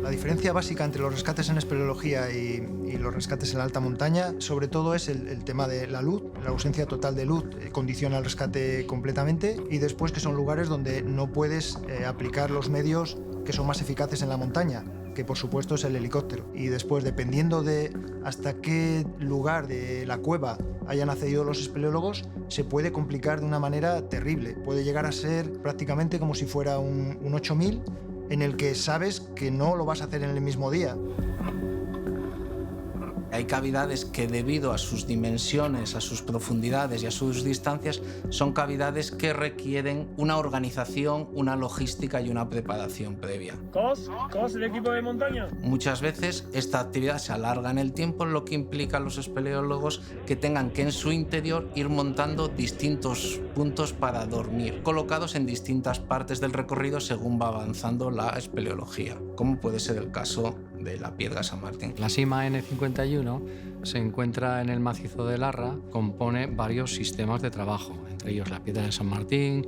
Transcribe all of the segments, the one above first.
La diferencia básica entre los rescates en espeleología y los rescates en la alta montaña, sobre todo, es el tema de la luz. La ausencia total de luz condiciona el rescate completamente, y después que son lugares donde no puedes aplicar los medios que son más eficaces en la montaña, que por supuesto es el helicóptero. Y después, dependiendo de hasta qué lugar de la cueva hayan accedido los espeleólogos, se puede complicar de una manera terrible. Puede llegar a ser prácticamente como si fuera un 8000, en el que sabes que no lo vas a hacer en el mismo día. Hay cavidades que, debido a sus dimensiones, a sus profundidades y a sus distancias, son cavidades que requieren una organización, una logística y una preparación previa. ¿COS el equipo de montaña? Muchas veces esta actividad se alarga en el tiempo, lo que implica a los espeleólogos que tengan que en su interior ir montando distintos puntos para dormir, colocados en distintas partes del recorrido según va avanzando la espeleología, como puede ser el caso de la Piedra San Martín. La Sima N51 se encuentra en el macizo de Larra, compone varios sistemas de trabajo, entre ellos la Piedra de San Martín,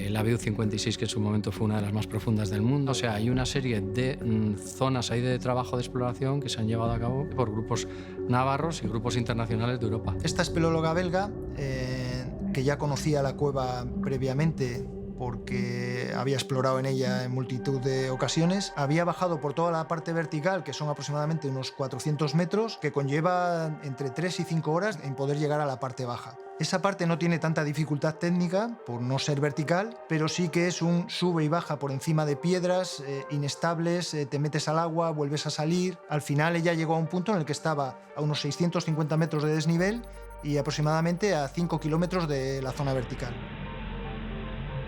la BU 56, que en su momento fue una de las más profundas del mundo. O sea, hay una serie de zonas ahí de trabajo de exploración que se han llevado a cabo por grupos navarros y grupos internacionales de Europa. Esta espeleóloga belga, que ya conocía la cueva previamente porque había explorado en ella en multitud de ocasiones, había bajado por toda la parte vertical, que son aproximadamente unos 400 metros, que conlleva entre 3 y 5 horas en poder llegar a la parte baja. Esa parte no tiene tanta dificultad técnica por no ser vertical, pero sí que es un sube y baja por encima de piedras inestables, te metes al agua, vuelves a salir. Al final ella llegó a un punto en el que estaba a unos 650 metros de desnivel y aproximadamente a 5 kilómetros de la zona vertical.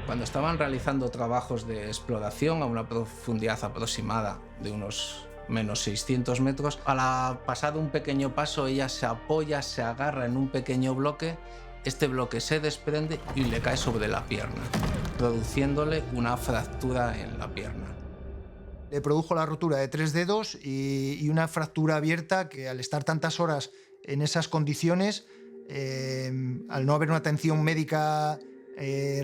Cuando estaban realizando trabajos de exploración a una profundidad aproximada de unos menos 600 metros, al pasar un pequeño paso ella se apoya, se agarra en un pequeño bloque, este bloque se desprende y le cae sobre la pierna, produciéndole una fractura en la pierna. Le produjo la rotura de 3 dedos y una fractura abierta que, al estar tantas horas en esas condiciones, al no haber una atención médica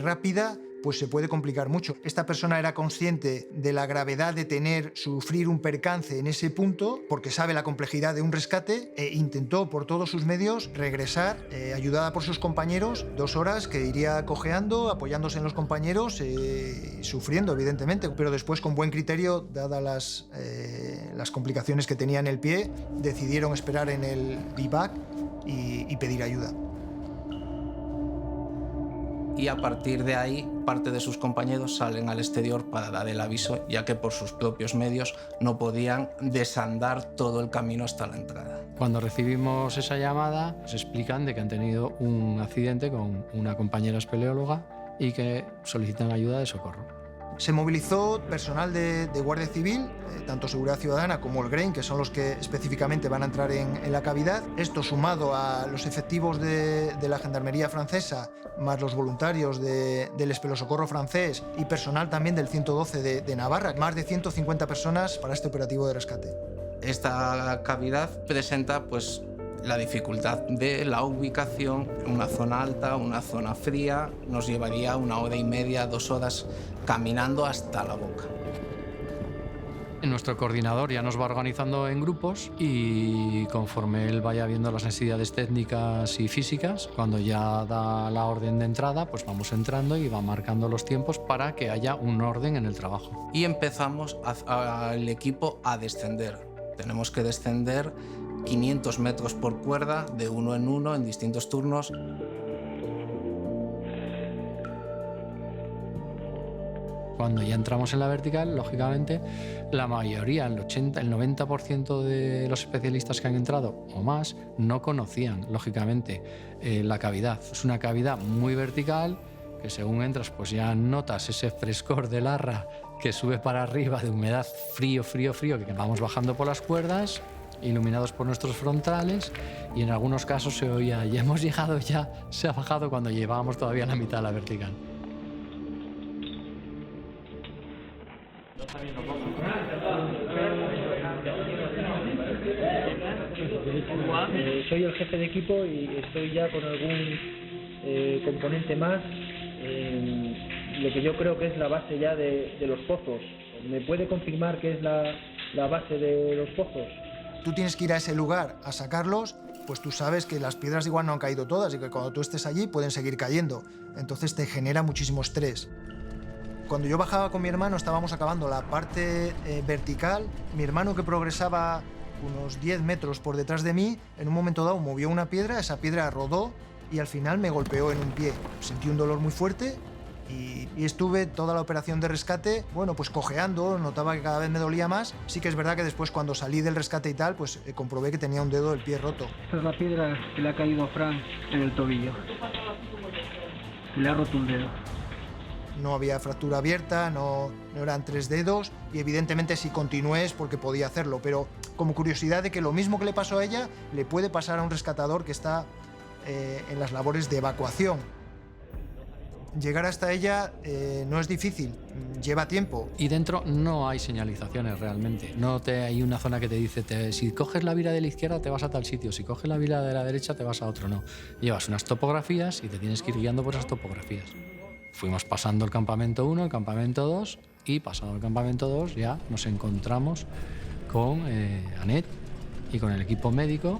rápida, pues se puede complicar mucho. Esta persona era consciente de la gravedad de sufrir un percance en ese punto, porque sabe la complejidad de un rescate, e intentó por todos sus medios regresar, ayudada por sus compañeros, 2 horas que iría cojeando, apoyándose en los compañeros, sufriendo evidentemente, pero después, con buen criterio, dadas las complicaciones que tenía en el pie, decidieron esperar en el bivac y pedir ayuda. Y a partir de ahí, parte de sus compañeros salen al exterior para dar el aviso, ya que por sus propios medios no podían desandar todo el camino hasta la entrada. Cuando recibimos esa llamada, nos explican de que han tenido un accidente con una compañera espeleóloga y que solicitan ayuda de socorro. Se movilizó personal de Guardia Civil, tanto Seguridad Ciudadana como el GRAIN, que son los que específicamente van a entrar en la cavidad. Esto, sumado a los efectivos de la Gendarmería francesa, más los voluntarios del Espelosocorro francés y personal también del 112 de Navarra, más de 150 personas para este operativo de rescate. Esta cavidad presenta la dificultad de la ubicación, una zona alta, una zona fría. Nos llevaría 1 hora y media, 2 horas caminando hasta la boca. Nuestro coordinador ya nos va organizando en grupos y, conforme él vaya viendo las necesidades técnicas y físicas, cuando ya da la orden de entrada, pues vamos entrando y va marcando los tiempos para que haya un orden en el trabajo. Y empezamos al equipo a descender. Tenemos que descender 500 metros por cuerda, de 1 en 1, en distintos turnos. Cuando ya entramos en la vertical, lógicamente, la mayoría, el 80, el 90% de los especialistas que han entrado o más no conocían, lógicamente, la cavidad. Es una cavidad muy vertical que, según entras, pues ya notas ese frescor de Larra que sube para arriba, de humedad, frío, que vamos bajando por las cuerdas, iluminados por nuestros frontales, y en algunos casos se oía: ya hemos llegado, ya se ha bajado, cuando llevábamos todavía la mitad de la vertical. Soy el jefe de equipo y estoy ya con algún componente más en lo que yo creo que es la base ya de los pozos. ¿Me puede confirmar qué es la la base de los pozos. Tú tienes que ir a ese lugar a sacarlos, pues tú sabes que las piedras igual no han caído todas y que cuando tú estés allí pueden seguir cayendo. Entonces te genera muchísimo estrés. Cuando yo bajaba con mi hermano estábamos acabando la parte vertical. Mi hermano, que progresaba unos 10 metros por detrás de mí, en un momento dado movió una piedra, esa piedra rodó y al final me golpeó en un pie. Sentí un dolor muy fuerte y estuve toda la operación de rescate, bueno, pues cojeando, notaba que cada vez me dolía más. Sí que es verdad que después, cuando salí del rescate y tal, pues comprobé que tenía un dedo del pie roto. Esta es la piedra que le ha caído a Fran en el tobillo. Le ha roto un dedo. No había fractura abierta, no eran 3 dedos y evidentemente si continué es porque podía hacerlo, pero como curiosidad de que lo mismo que le pasó a ella le puede pasar a un rescatador que está en las labores de evacuación. Llegar hasta ella no es difícil, lleva tiempo. Y dentro no hay señalizaciones realmente. No hay una zona que te dice, si coges la vía de la izquierda te vas a tal sitio, si coges la vía de la derecha te vas a otro, no. Llevas unas topografías y te tienes que ir guiando por esas topografías. Fuimos pasando el campamento 1, el campamento 2 y pasado el campamento 2 ya nos encontramos con Anet y con el equipo médico.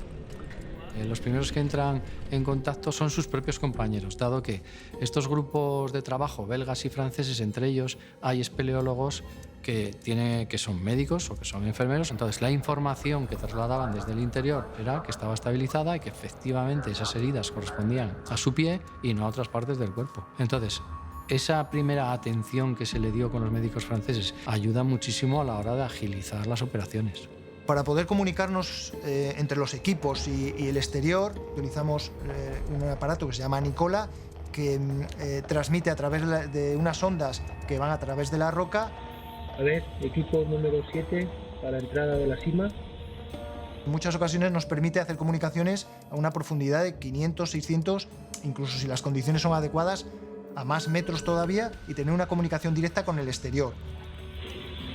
Los primeros que entran en contacto son sus propios compañeros, dado que estos grupos de trabajo belgas y franceses, entre ellos hay espeleólogos que son médicos o que son enfermeros. Entonces la información que trasladaban desde el interior era que estaba estabilizada y que efectivamente esas heridas correspondían a su pie y no a otras partes del cuerpo. Entonces, esa primera atención que se le dio con los médicos franceses ayuda muchísimo a la hora de agilizar las operaciones. Para poder comunicarnos entre los equipos y el exterior, utilizamos un aparato que se llama Nicola, que transmite a través de unas ondas que van a través de la roca. A ver, equipo número 7 para entrada de la cima. En muchas ocasiones nos permite hacer comunicaciones a una profundidad de 500, 600, incluso si las condiciones son adecuadas, a más metros todavía, y tener una comunicación directa con el exterior.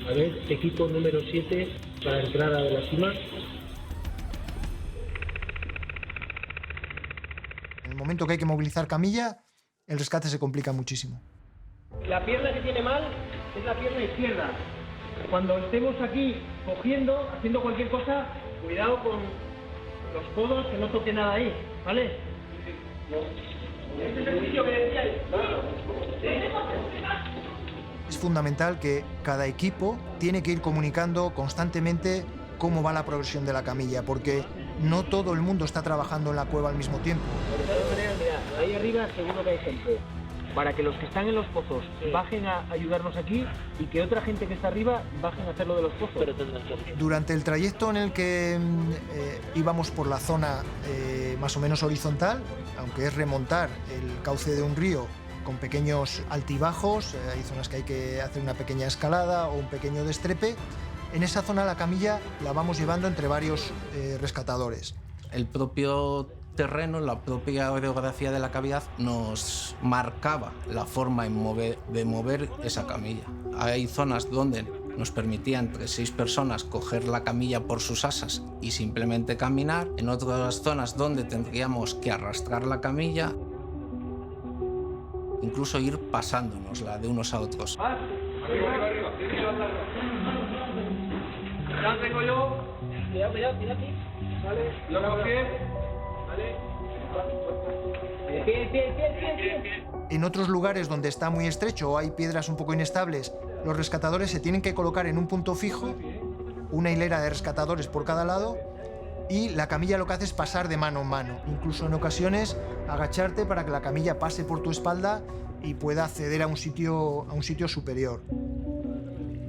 A ver, equipo número 7 para entrada de la cima. En el momento que hay que movilizar camilla, el rescate se complica muchísimo. La pierna que tiene mal es la pierna izquierda. Cuando estemos aquí cogiendo, haciendo cualquier cosa, cuidado con los codos, que no toque nada ahí, ¿vale? Este ejercicio que decíais. Es fundamental que cada equipo tiene que ir comunicando constantemente cómo va la progresión de la camilla, porque no todo el mundo está trabajando en la cueva al mismo tiempo. De todas maneras, mira, ahí arriba seguro que hay gente. Para que los que están en los pozos bajen a ayudarnos aquí y que otra gente que está arriba bajen a hacer lo de los pozos. Durante el trayecto en el que íbamos por la zona más o menos horizontal, aunque es remontar el cauce de un río con pequeños altibajos, hay zonas que hay que hacer una pequeña escalada o un pequeño destrepe, en esa zona la camilla la vamos llevando entre varios rescatadores. El propio terreno, la propia orografía de la cavidad nos marcaba la forma de mover esa camilla. Hay zonas donde nos permitía entre 6 personas coger la camilla por sus asas y simplemente caminar, en otras zonas donde tendríamos que arrastrar la camilla, incluso ir pasándonosla de unos a otros. Arriba. Ya tengo yo. Cuidado, tira aquí. Vale. Yo lo cogí. Vale. Pie. En otros lugares donde está muy estrecho o hay piedras un poco inestables, los rescatadores se tienen que colocar en un punto fijo, una hilera de rescatadores por cada lado, y la camilla lo que hace es pasar de mano en mano. Incluso en ocasiones agacharte para que la camilla pase por tu espalda y pueda acceder a un sitio superior.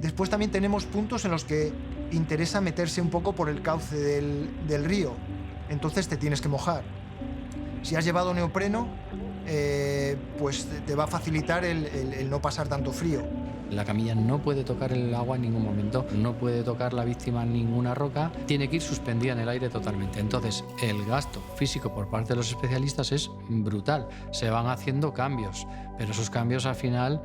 Después también tenemos puntos en los que interesa meterse un poco por el cauce del río, entonces te tienes que mojar. Si has llevado neopreno, pues te va a facilitar el no pasar tanto frío. La camilla no puede tocar el agua en ningún momento, no puede tocar la víctima en ninguna roca, tiene que ir suspendida en el aire totalmente. Entonces, el gasto físico por parte de los especialistas es brutal. Se van haciendo cambios, pero esos cambios al final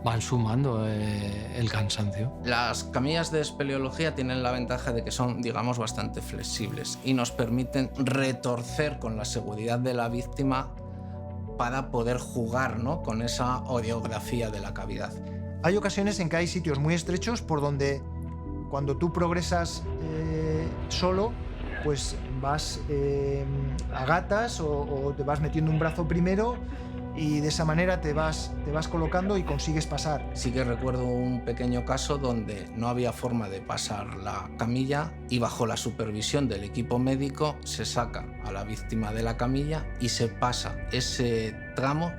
van sumando el cansancio. Las camillas de espeleología tienen la ventaja de que son, digamos, bastante flexibles y nos permiten retorcer con la seguridad de la víctima para poder jugar, ¿no?, con esa orografía de la cavidad. Hay ocasiones en que hay sitios muy estrechos por donde Cuando tú progresas solo, pues vas a gatas o te vas metiendo un brazo primero y de esa manera te vas colocando y consigues pasar. Sí que recuerdo un pequeño caso donde no había forma de pasar la camilla y bajo la supervisión del equipo médico se saca a la víctima de la camilla y se pasa ese tramo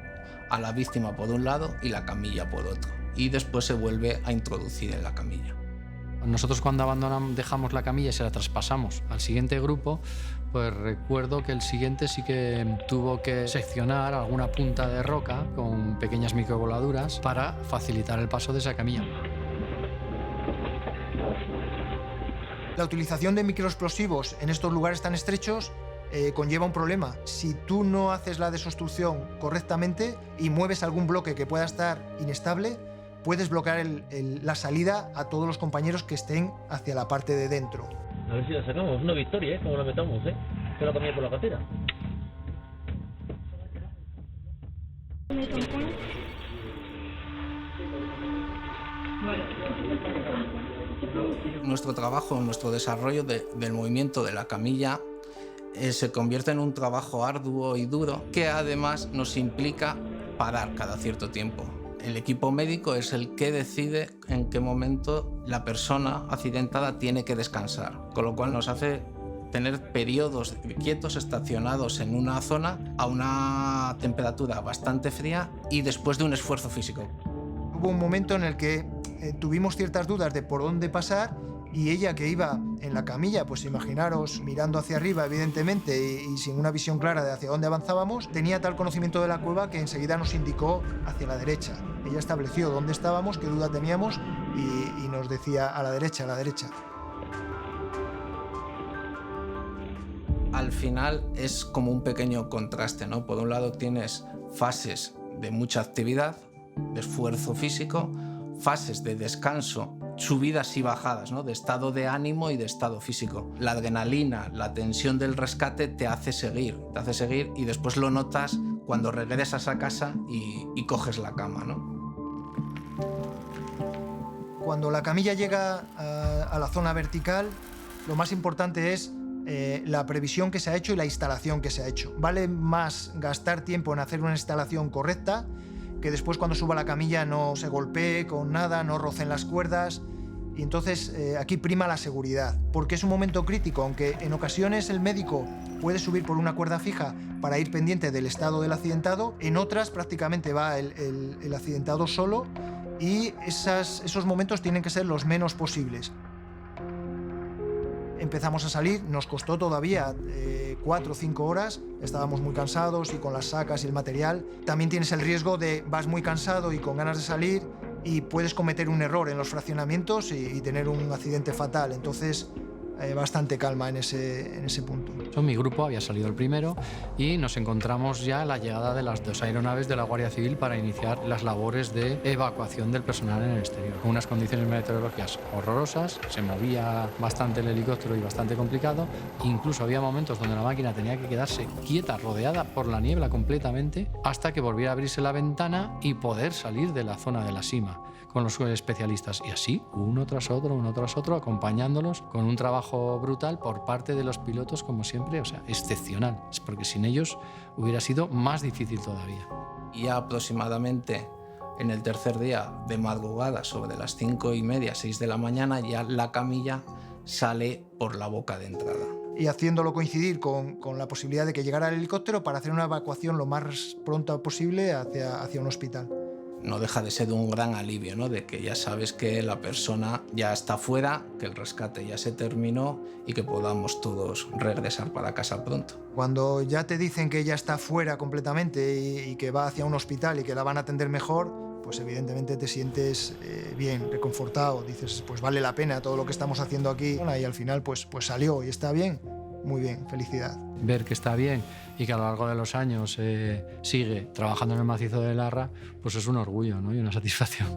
a la víctima por un lado y la camilla por otro. Y después se vuelve a introducir en la camilla. Nosotros cuando dejamos la camilla y se la traspasamos al siguiente grupo, pues recuerdo que el siguiente sí que tuvo que seccionar alguna punta de roca con pequeñas microvoladuras para facilitar el paso de esa camilla. La utilización de microexplosivos en estos lugares tan estrechos conlleva un problema. Si tú no haces la desobstrucción correctamente y mueves algún bloque que pueda estar inestable, puedes bloquear la salida a todos los compañeros que estén hacia la parte de dentro. A ver si la sacamos, una victoria, como la metamos, que la camilla por la cartera. Nuestro trabajo, nuestro desarrollo del movimiento de la camilla se convierte en un trabajo arduo y duro que además nos implica parar cada cierto tiempo. El equipo médico es el que decide en qué momento la persona accidentada tiene que descansar, con lo cual nos hace tener periodos quietos estacionados en una zona a una temperatura bastante fría y después de un esfuerzo físico. Hubo un momento en el que tuvimos ciertas dudas de por dónde pasar y ella, que iba en la camilla, pues imaginaros, mirando hacia arriba evidentemente y sin una visión clara de hacia dónde avanzábamos, tenía tal conocimiento de la cueva que enseguida nos indicó hacia la derecha. Ella estableció dónde estábamos, qué duda teníamos y nos decía a la derecha, a la derecha. Al final es como un pequeño contraste, ¿no? Por un lado tienes fases de mucha actividad, de esfuerzo físico, fases de descanso, subidas y bajadas, ¿no? De estado de ánimo y de estado físico. La adrenalina, la tensión del rescate te hace seguir y después lo notas cuando regresas a casa y coges la cama, ¿no? Cuando la camilla llega a la zona vertical, lo más importante es la previsión que se ha hecho y la instalación que se ha hecho. Vale más gastar tiempo en hacer una instalación correcta que después cuando suba la camilla no se golpee con nada, no rocen las cuerdas. Y entonces aquí prima la seguridad, porque es un momento crítico, aunque en ocasiones el médico puede subir por una cuerda fija para ir pendiente del estado del accidentado, en otras prácticamente va el accidentado solo y esos momentos tienen que ser los menos posibles. Empezamos a salir, nos costó todavía 4 o 5 horas, estábamos muy cansados y con las sacas y el material. También tienes el riesgo de vas muy cansado y con ganas de salir y puedes cometer un error en los fraccionamientos y tener un accidente fatal. Entonces, bastante calma en ese punto. Mi grupo había salido el primero y nos encontramos ya a la llegada de las 2 aeronaves de la Guardia Civil para iniciar las labores de evacuación del personal en el exterior. Con unas condiciones meteorológicas horrorosas, se movía bastante el helicóptero y bastante complicado. Incluso había momentos donde la máquina tenía que quedarse quieta, rodeada por la niebla completamente, hasta que volviera a abrirse la ventana y poder salir de la zona de la sima con los especialistas. Y así, uno tras otro, acompañándolos con un trabajo brutal por parte de los pilotos, como siempre, o sea, excepcional. Es porque sin ellos hubiera sido más difícil todavía. Y ya aproximadamente en el tercer día de madrugada, sobre las 5:30, 6 de la mañana, ya la camilla sale por la boca de entrada. Y haciéndolo coincidir con la posibilidad de que llegara el helicóptero para hacer una evacuación lo más pronta posible hacia un hospital. No deja de ser un gran alivio, ¿no? De que ya sabes que la persona ya está fuera, que el rescate ya se terminó y que podamos todos regresar para casa pronto. Cuando ya te dicen que ella está fuera completamente y que va hacia un hospital y que la van a atender mejor, pues evidentemente te sientes bien, reconfortado. Dices, pues vale la pena todo lo que estamos haciendo aquí. Y al final pues salió y está bien. Muy bien, felicidad. Ver que está bien y que a lo largo de los años sigue trabajando en el macizo de Larra, pues es un orgullo, ¿no? Y una satisfacción.